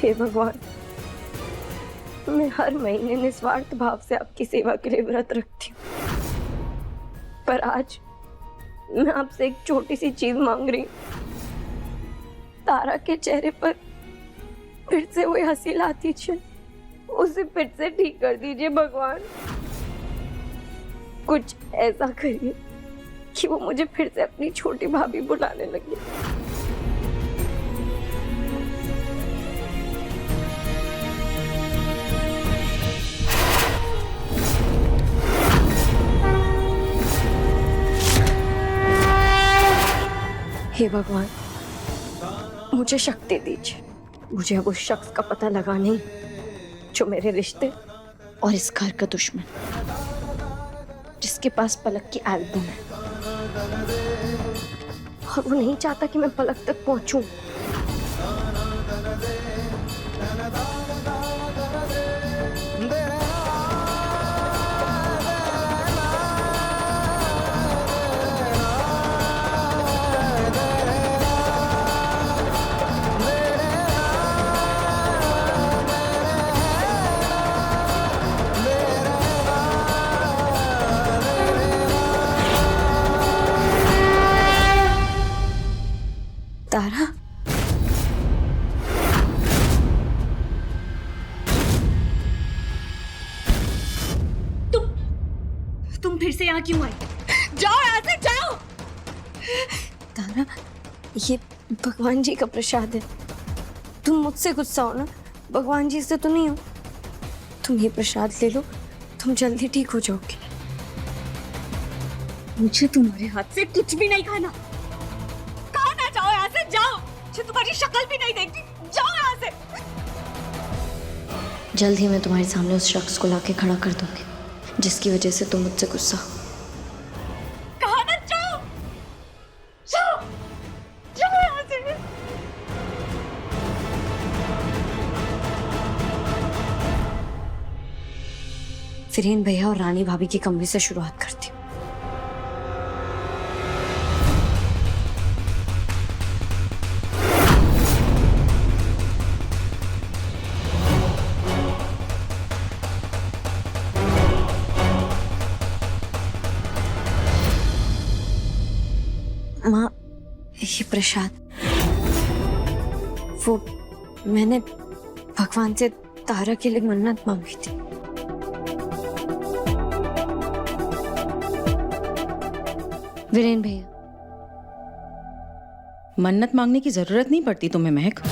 हे भगवान, मैं हर महीने निस्वार्थ भाव से आपकी सेवा के लिए व्रत रखती हूँ, पर आज मैं आपसे एक छोटी सी चीज मांग रही हूँ। तारा के चेहरे पर फिर से वही हंसी लाती क्षण, उसे फिर से ठीक कर दीजिए भगवान। कुछ ऐसा करिए कि वो मुझे फिर से अपनी छोटी भाभी बुलाने लगे। हे भगवान, मुझे शक्ति दीजिए। मुझे अब उस शख्स का पता लगाना ही जो मेरे रिश्ते और इस घर का दुश्मन, जिसके पास पलक की एल्बम है और वो नहीं चाहता कि मैं पलक तक पहुंचूं। तारा, तुम फिर से यहाँ क्यों आई? जाओ यहाँ से, जाओ। तारा, ये भगवान जी का प्रसाद है। तुम मुझसे गुस्सा हो ना, भगवान जी से तो नहीं हो। तुम ये प्रसाद ले लो, तुम जल्दी ठीक हो जाओगे। मुझे तुम्हारे हाथ से कुछ भी नहीं खाना। कहाँ ना जाओ यहाँ से, जाओ। मुझे तुम्हारी शक्ल भी नहीं देखती, जाओ यहाँ से। जल्द ही मैं तुम्हारे सामने उस शख्स को लाके खड़ा कर दूंगी जिसकी वजह से तुम मुझसे गुस्सा हो। कहाँ ना जाओ, जाओ, जाओ यहाँ से। फिरेन भैया और रानी भाभी की कमरे से शुरुआत करती हूँ। माँ, ये प्रसाद, वो मैंने भगवान से तारा के लिए मन्नत मांगी थी। वीरेन भैया, मन्नत मांगने की जरूरत नहीं पड़ती तुम्हें महक,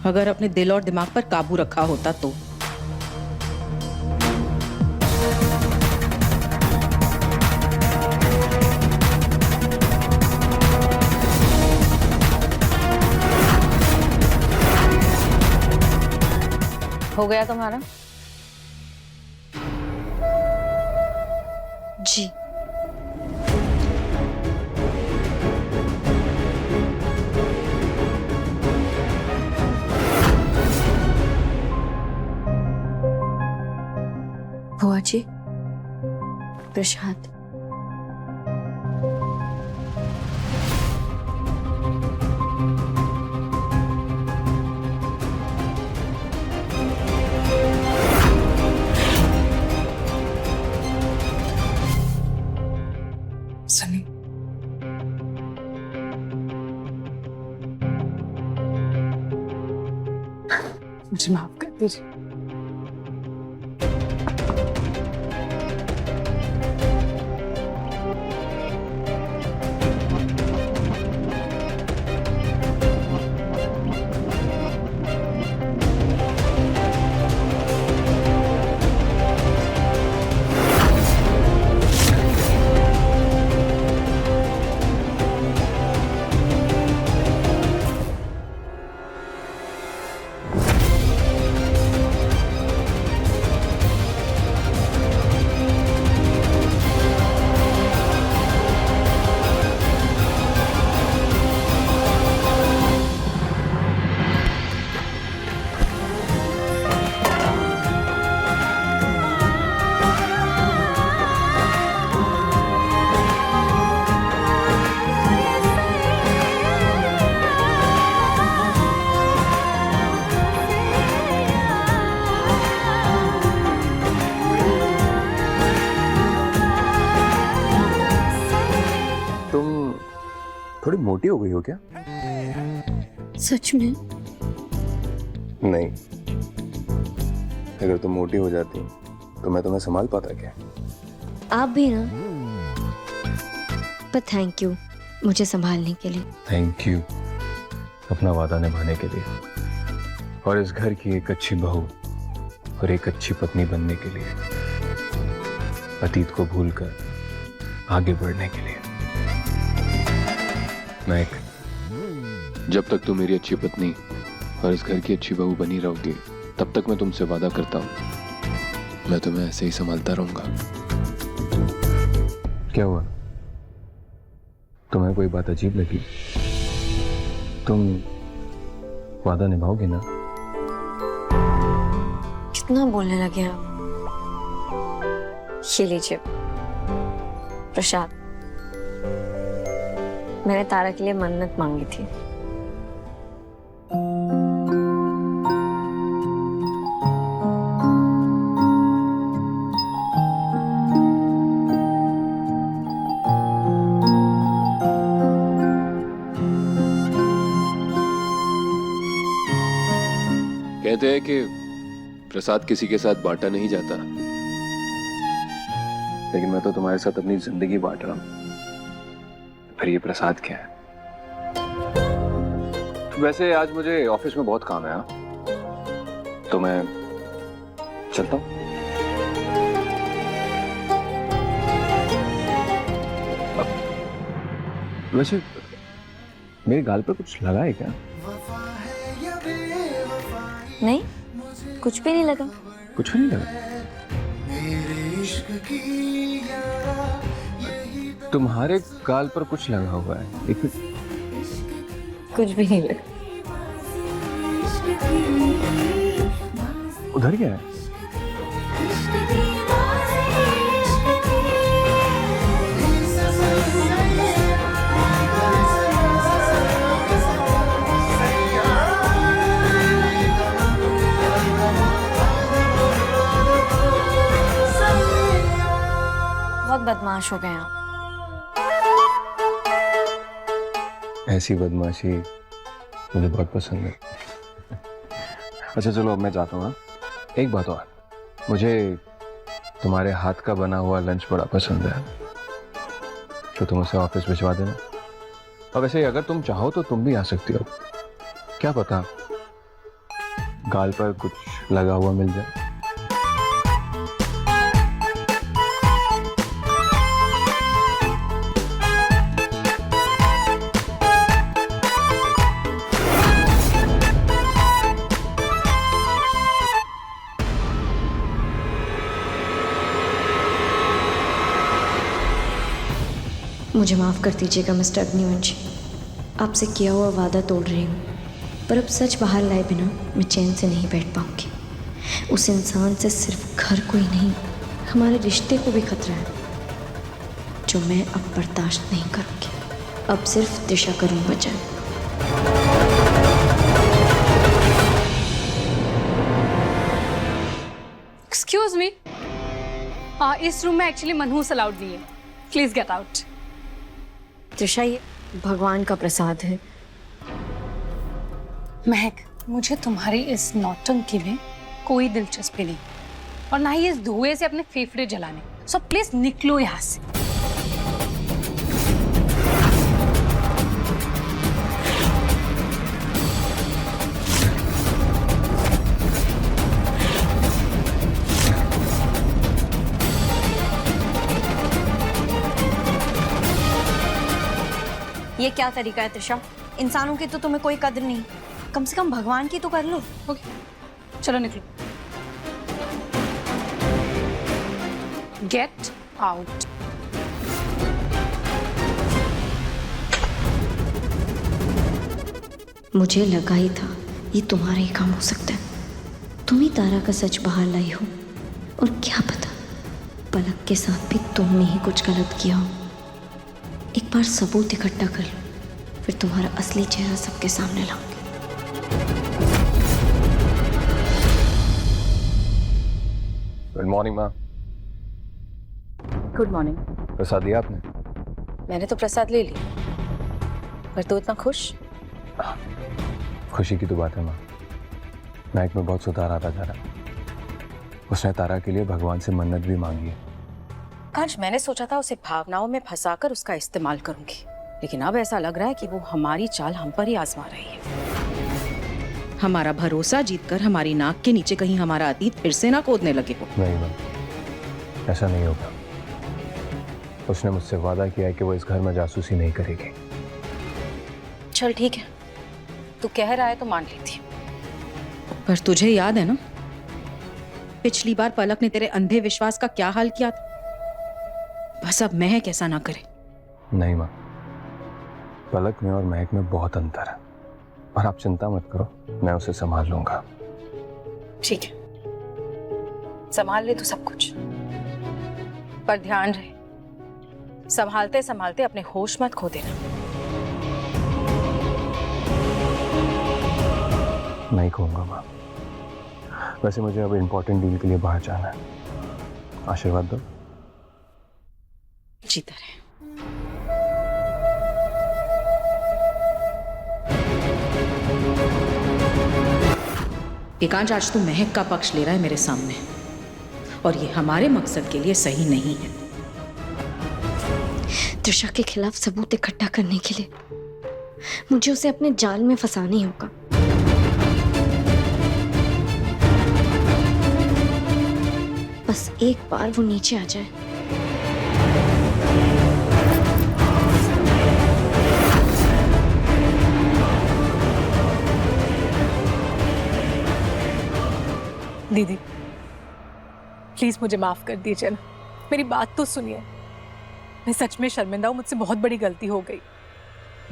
अगर अपने दिल और दिमाग पर काबू रखा होता तो। हो गया तुम्हारा? जी। बुआ जी, प्रसाद। सनी, मुझे माफ कर दीजिए। थोड़ी मोटी हो गई हो क्या? सच में? नहीं, अगर तुम मोटी हो जाती तो मैं तुम्हें संभाल पाता क्या? आप भी ना। पर थैंक यू मुझे संभालने के लिए। थैंक यू अपना वादा निभाने के लिए और इस घर की एक अच्छी बहू और एक अच्छी पत्नी बनने के लिए, अतीत को भूलकर आगे बढ़ने के लिए। महक, जब तक तुम मेरी अच्छी पत्नी और इस घर की अच्छी बहू बनी रहोगी, तब तक मैं तुमसे वादा करता हूं, मैं तुम्हें ऐसे ही संभालता रहूंगा। क्या हुआ? तुम्हें कोई बात अजीब लगी? तुम वादा निभाओगे ना? कितना बोलने लगे आप। ये लीजिए प्रसाद, मैंने तारा के लिए मन्नत मांगी थी। कहते हैं कि प्रसाद किसी के साथ बांटा नहीं जाता, लेकिन मैं तो तुम्हारे साथ अपनी जिंदगी बांट रहा हूं। फिर ये प्रसाद क्या है? वैसे आज मुझे ऑफिस में बहुत काम है, तो मैं चलता हूं। वैसे मेरे गाल पर कुछ लगा है क्या? नहीं, कुछ भी नहीं लगा। कुछ नहीं लगा? तुम्हारे गाल पर कुछ लगा हुआ है। एक कुछ भी नहीं लगा। उधर क्या है? बहुत बदमाश हो गए आप। ऐसी बदमाशी मुझे बहुत पसंद है। अच्छा चलो, अब मैं जाता हूँ। एक बात और, मुझे तुम्हारे हाथ का बना हुआ लंच बड़ा पसंद है, तो तुम उसे ऑफिस भिजवा देना। और वैसे अगर तुम चाहो तो तुम भी आ सकती हो, क्या पता गाल पर कुछ लगा हुआ मिल जाए। मुझे माफ़ कर दीजिएगा मिस्टर अग्निवंशी, आपसे किया हुआ वादा तोड़ रही हूँ, पर अब सच बाहर लाए बिना मैं चैन से नहीं बैठ पाऊँगी। उस इंसान से सिर्फ घर को ही नहीं, हमारे रिश्ते को भी खतरा है, जो मैं अब बर्दाश्त नहीं करूँगी। अब सिर्फ दिशा करूँ बचाए। एक्सक्यूज मी, इस रूम में एक्चुअली मनहूस अलाउड नहीं है, प्लीज गेट आउट। दिशा, ये भगवान का प्रसाद है। महक, मुझे तुम्हारी इस नौटंकी में कोई दिलचस्पी नहीं, और ना ही इस धुएं से अपने फेफड़े जलाने। सो प्लीज निकलो यहाँ से। ये क्या तरीका है त्रिशा? इंसानों की तो तुम्हें कोई कदर नहीं, कम से कम भगवान की तो कर लो। ओके, चलो निकलो। Get out. मुझे लगा ही था ये तुम्हारा ही काम हो सकता है। तुम ही तारा का सच बाहर लाई हो, और क्या पता पलक के साथ भी तुमने ही कुछ गलत किया हो। एक बार सबूत इकट्ठा कर लो, फिर तुम्हारा असली चेहरा सबके सामने लाऊंगी। गुड मॉर्निंग माँ। Good morning. प्रसाद दिया आपने? मैंने तो प्रसाद ले लिया। पर तू इतना खुश? खुशी की तो बात है माँ, महक में बहुत सुधार आता जा रहा। उसने तारा के लिए भगवान से मन्नत भी मांगी है। कांच, मैंने सोचा था उसे भावनाओं में फंसाकर उसका इस्तेमाल करूंगी, लेकिन अब ऐसा लग रहा है कि वो हमारी चाल हम पर ही आजमा रही है। हमारा भरोसा जीतकर हमारी नाक के नीचे कहीं हमारा अतीत फिर से ना खोदने लगे हो। नहीं माँ, ऐसा नहीं होगा। उसने मुझसे वादा किया है कि वो इस घर में जासूसी नहीं करेगी। चल ठीक है, तू कह रहा है तो मान लेती। पर तुझे याद है ना पिछली बार पलक ने तेरे अंधे विश्वास का क्या हाल किया था? बस अब महक ऐसा ना करे। नहीं माँ, पलक में और महक में बहुत अंतर है, और आप चिंता मत करो, मैं उसे संभाल लूंगा। ठीक है, संभाल ले तू सब कुछ, पर ध्यान रहे संभालते संभालते अपने होश मत खो देना। नहीं कहूंगा माँ। वैसे मुझे अब इम्पोर्टेंट डील के लिए बाहर जाना है, आशीर्वाद दो। जीता रहे। एकांश, आज तू महक का पक्ष ले रहा है मेरे सामने, और ये हमारे मकसद के लिए सही नहीं है। त्रिशा के खिलाफ सबूत इकट्ठा करने के लिए मुझे उसे अपने जाल में फंसाना ही होगा। बस एक बार वो नीचे आ जाए। दीदी प्लीज मुझे माफ कर दीजिए ना, मेरी बात तो सुनिए। मैं सच में शर्मिंदा हूँ, मुझसे बहुत बड़ी गलती हो गई।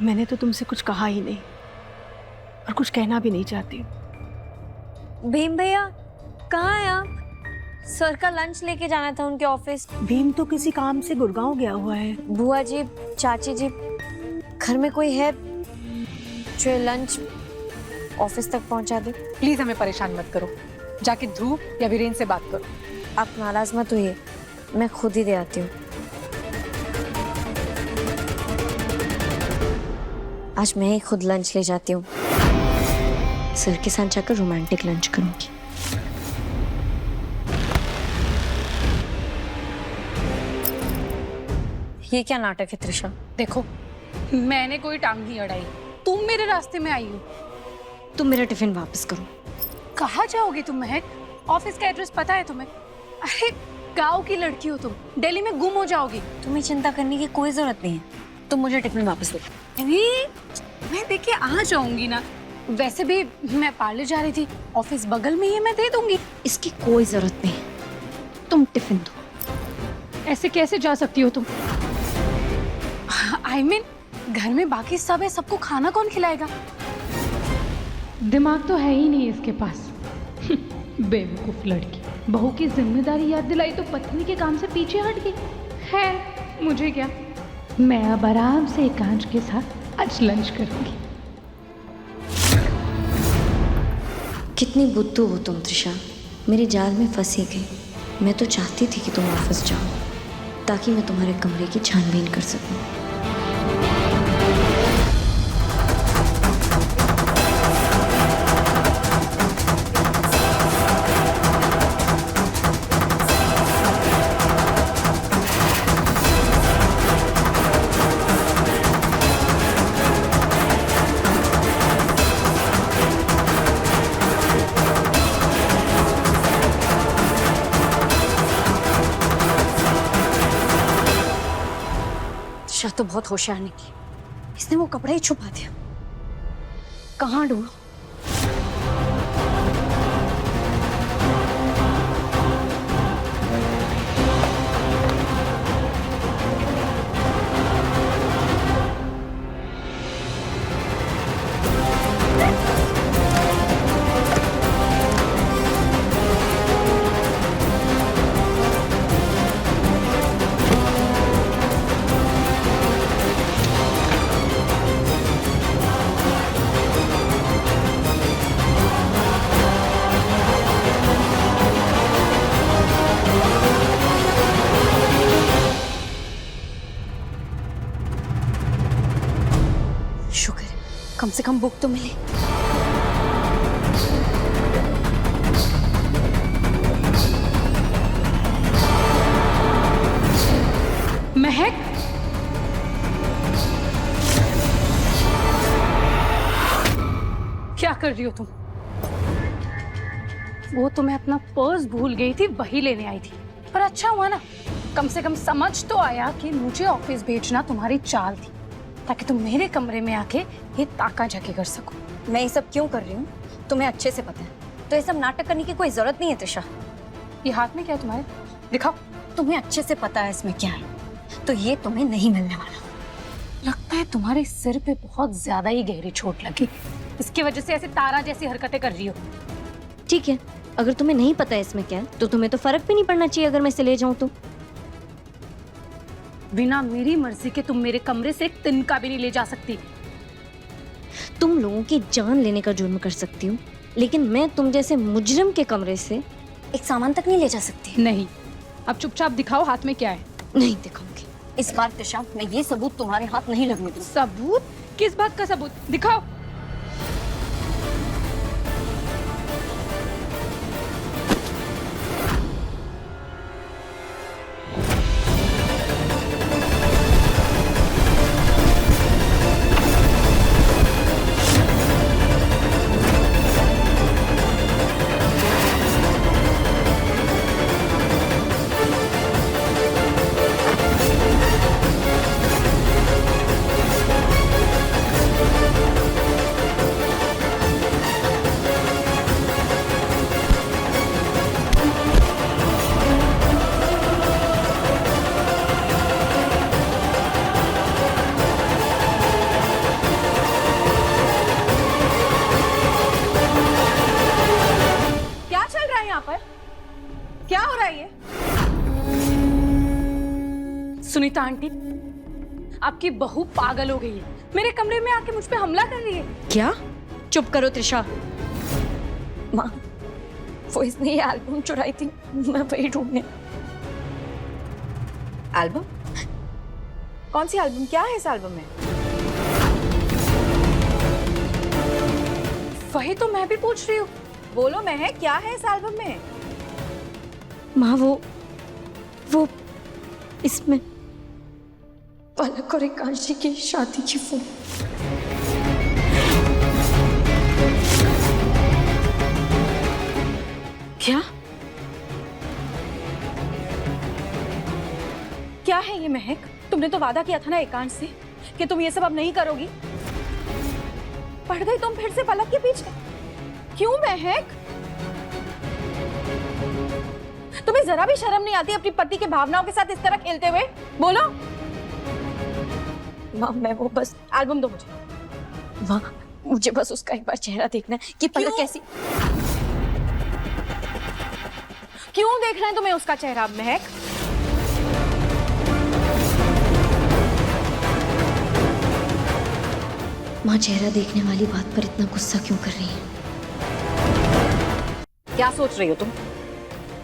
मैंने तो तुमसे कुछ कहा ही नहीं और कुछ कहना भी नहीं चाहती। भीम भैया कहाँ हैं आप? सर का लंच लेके जाना था उनके ऑफिस। भीम तो किसी काम से गुड़गांव गया हुआ है। बुआ जी, चाची जी, घर में कोई है जो लंच ऑफिस तक पहुंचा दे? प्लीज हमें परेशान मत करो, जाके ध्रुव या वीरेन से बात करो। आप नाराज मत होइए, मैं खुद ही दे आती हूँ। आज मैं ही खुद लंच ले जाती हूँ। सर के साथ जाकर रोमांटिक लंच करूंगी। ये क्या नाटक है त्रिशा? देखो, मैंने कोई टांग नहीं अड़ाई, तुम मेरे रास्ते में आई हो। तुम मेरा टिफिन वापस करो। कहाँ जाओगी तुम महक? ऑफिस का एड्रेस पता है तुम्हें? अरे गांव की लड़की हो तुम, दिल्ली में गुम हो जाओगी। तुम्हें चिंता करने की कोई जरूरत नहीं है, तुम मुझे टिफिन वापस दो। अरे मैं देखिए आ जाऊंगी ना, वैसे भी मैं पार्लर जा रही थी, ऑफिस बगल में ही है, मैं दे दूंगी। इसकी कोई जरूरत नहीं, तुम टिफिन दो। ऐसे कैसे जा सकती हो तुम? I mean, घर में बाकी सब है, सबको खाना कौन खिलाएगा? दिमाग तो है ही नहीं इसके पास। बेवकूफ लड़की, बहू की जिम्मेदारी याद दिलाई तो पत्नी के काम से पीछे हट गई है। मुझे क्या, मैं अब आराम से एकांश के साथ आज लंच करूंगी। कितनी बुद्धू हो तुम त्रिशा, मेरे जाल में फंसी गई। मैं तो चाहती थी कि तुम ऑफिस जाओ ताकि मैं तुम्हारे कमरे की छानबीन कर सकूं। त्रिशा तो बहुत होशियार निकली, इसने वो कपड़ा ही छुपा दिया। कहाँ ढूंढूं? कम से कम बुक तो मिले। महक, क्या कर रही हो तुम? वो तो मैं अपना पर्स भूल गई थी, वही लेने आई थी। पर अच्छा हुआ ना, कम से कम समझ तो आया कि मुझे ऑफिस भेजना तुम्हारी चाल थी, ताकि तुम मेरे कमरे में आके ये ताका झाकी कर सको। मैं ये सब क्यों कर रही हूँ तुम्हें अच्छे से पता है, तो ये सब नाटक करने की कोई जरूरत नहीं है त्रिशा। ये हाथ में क्या है तुम्हारे? दिखाओ। तुम्हें अच्छे से पता है इसमें क्या है, तो ये तुम्हें नहीं मिलने वाला। लगता है तुम्हारे सिर पे बहुत ज्यादा ही गहरी चोट लगी, इसकी वजह से ऐसे तारा जैसी हरकतें कर रही हो। ठीक है, अगर तुम्हें नहीं पता है इसमें क्या है, तो तुम्हें तो फर्क भी नहीं पड़ना चाहिए अगर मैं इसे ले जाऊं तो। बिना मेरी मर्जी के तुम मेरे कमरे से एक तिनका भी नहीं ले जा सकती। तुम लोगों की जान लेने का जुर्म कर सकती हूँ, लेकिन मैं तुम जैसे मुजरिम के कमरे से एक सामान तक नहीं ले जा सकती। नहीं, अब चुपचाप दिखाओ हाथ में क्या है। नहीं दिखाऊंगी इस बार त्रिशा, मैं ये सबूत तुम्हारे हाथ नहीं लगने दूंगी। सबूत? किस बात का सबूत? दिखाओ। क्या हो रहा है ये? सुनीता आंटी, आपकी बहू पागल हो गई है, मेरे कमरे में आके मुझ पे हमला कर रही है। क्या? चुप करो त्रिशा। माँ, वो इसने ये एल्बम चुराई थी, मैं वही ढूंढने। एल्बम? कौन सी एल्बम? क्या है इस एल्बम में? वही तो मैं भी पूछ रही हूँ। बोलो महक, क्या है इस एल्बम में? माँ वो इसमें पलक और एकांशी की शादी की फोटो। क्या? क्या है ये महक? तुमने तो वादा किया था ना एकांश से कि तुम ये सब अब नहीं करोगी। पड़ गई तुम फिर से पलक के पीछे। क्यों महक? तुम्हें जरा भी शर्म नहीं आती अपनी पति के भावनाओं के साथ इस तरह खेलते हुए? बोलो। माँ, मैं वो बस एल्बम दो मुझे। माँ, मुझे बस उसका एक बार चेहरा देखना है कि पलक कैसी। क्यों देखना है तुम्हें उसका चेहरा महक? माँ, चेहरा देखने वाली बात पर इतना गुस्सा क्यों कर रही है? क्या सोच रही हो तुम?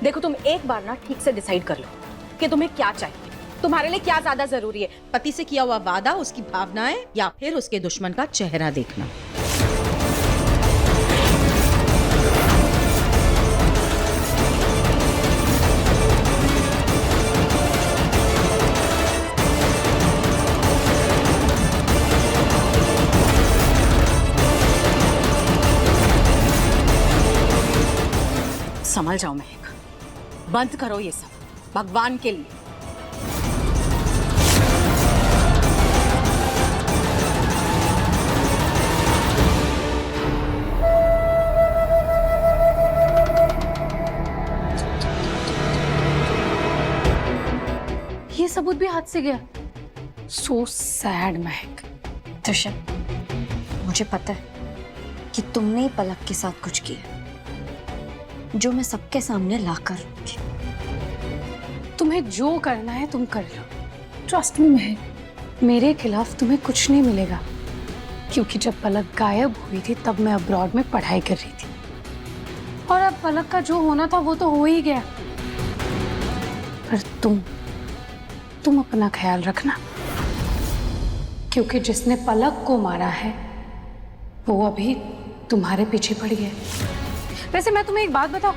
देखो, तुम एक बार ना ठीक से डिसाइड कर लो कि तुम्हें क्या चाहिए, तुम्हारे लिए क्या ज्यादा जरूरी है। पति से किया हुआ वादा, उसकी भावनाएं, या फिर उसके दुश्मन का चेहरा देखना। संभल जाओ महक, बंद करो ये सब, भगवान के लिए। ये सबूत भी हाथ से गया। सो सैड महक। त्रिशा, मुझे पता है कि तुमने ही पलक के साथ कुछ किया जो मैं सबके सामने ला कर रखी। तुम्हें जो करना है तुम कर लो। ट्रस्ट मी महक, मेरे खिलाफ तुम्हें कुछ नहीं मिलेगा, क्योंकि जब पलक गायब हुई थी तब मैं अब्रॉड में पढ़ाई कर रही थी, और अब पलक का जो होना था वो तो हो ही गया। पर तुम अपना ख्याल रखना, क्योंकि जिसने पलक को मारा है वो अभी तुम्हारे पीछे पड़ गया है। वैसे मैं तुम्हें एक बात बताऊं,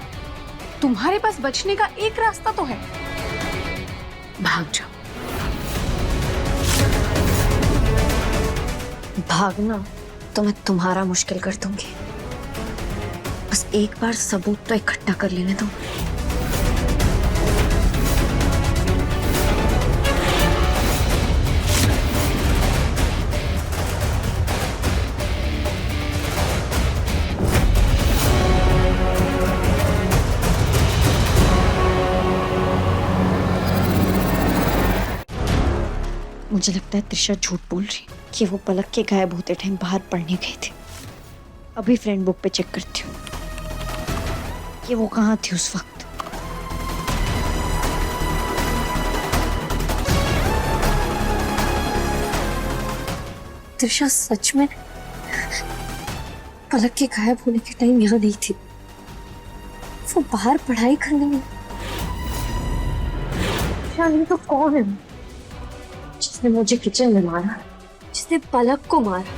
तुम्हारे पास बचने का एक रास्ता तो है, भाग जाओ। भागना तो मैं तुम्हारा मुश्किल कर दूंगी, बस एक बार सबूत तो इकट्ठा कर लेने दो। मुझे लगता है त्रिशा झूठ बोल रही कि वो पलक के गायब होते टाइम बाहर पढ़ने गई थी। अभी फ्रेंड बुक पे चेक करती हूँ कि वो कहाँ थी उस वक्त। त्रिशा सच में पलक के गायब होने के टाइम यहाँ नहीं थी, वो बाहर पढ़ाई करने गई। शालिनी तो कौन है जिसने मुझे किचन में मारा, जिसने पलक को मारा,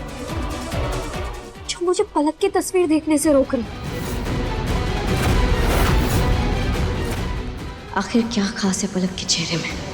जो मुझे पलक की तस्वीर देखने से रोक रही? आखिर क्या खास है पलक के चेहरे में?